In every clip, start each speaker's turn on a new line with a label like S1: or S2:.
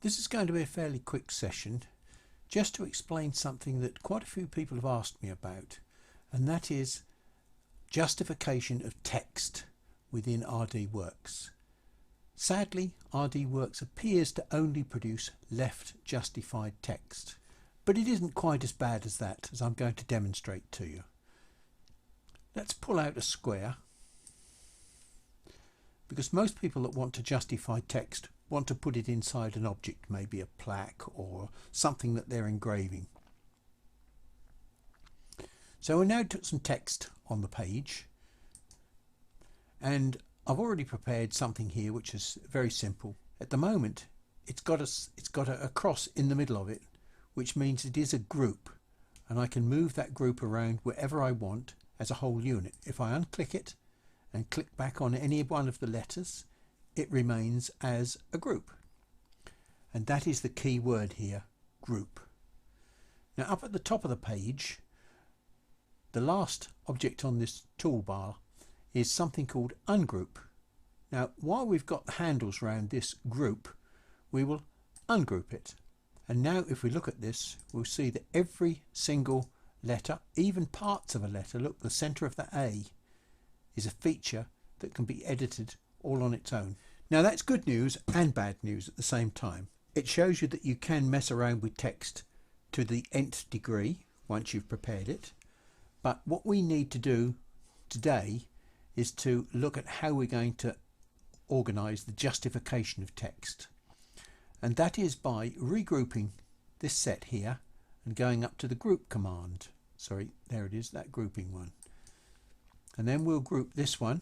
S1: This is going to be a fairly quick session just to explain something that quite a few people have asked me about, and that is justification of text within RDWorks. Sadly, RDWorks appears to only produce left justified text, but it isn't quite as bad as that, as I'm going to demonstrate to you. Let's pull out a square, because most people that want to justify text want to put it inside an object, maybe a plaque or something that they're engraving. So we now took some text on the page, and I've already prepared something here which is very simple. At the moment it's got a cross in the middle of it, which means it is a group, and I can move that group around wherever I want as a whole unit. If I unclick it and click back on any one of the letters, it remains as a group, and that is the key word here, group. Now up at the top of the page, the last object on this toolbar is something called ungroup. Now while we've got the handles around this group, we will ungroup it, and now if we look at this, we'll see that every single letter, even parts of a letter, look, the center of the A is a feature that can be edited all on its own. Now that's good news and bad news at the same time. It shows you that you can mess around with text to the nth degree once you've prepared it, but what we need to do today is to look at how we're going to organize the justification of text, and that is by regrouping this set here and going up to the group command. Sorry, there it is, that grouping one, and then we'll group this one,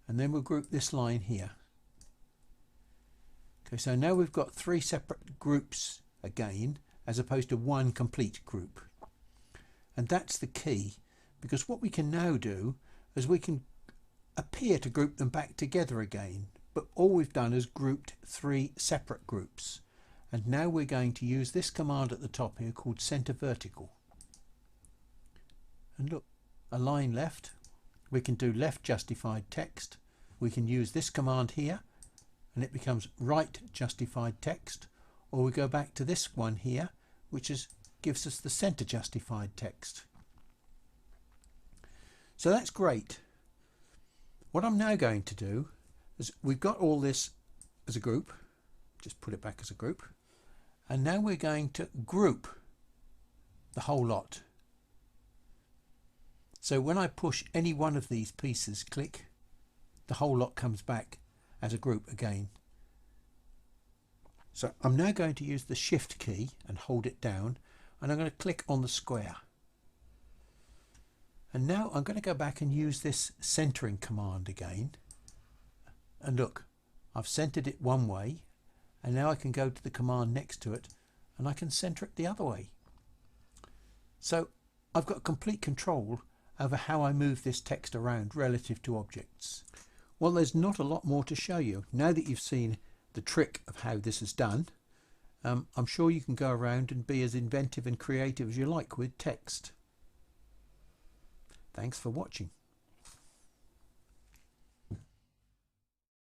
S1: and then we'll group this line here. Okay, so now we've got three separate groups again, as opposed to one complete group, and that's the key, because what we can now do is we can appear to group them back together again, but all we've done is grouped three separate groups, and now we're going to use this command at the top here called center vertical, and look, align left. We can do left justified text. We can use this command here and it becomes right justified text, or we go back to this one here, which gives us the center justified text. So that's great. What I'm now going to do is, we've got all this as a group, just put it back as a group, and now we're going to group the whole lot. So when I push any one of these pieces, click, the whole lot comes back as a group again. So I'm now going to use the shift key and hold it down, and I'm going to click on the square. And now I'm going to go back and use this centering command again. And look, I've centered it one way, and now I can go to the command next to it and I can center it the other way. So I've got complete control over how I move this text around relative to objects. Well, there's not a lot more to show you. Now that you've seen the trick of how this is done, I'm sure you can go around and be as inventive and creative as you like with text. Thanks for watching.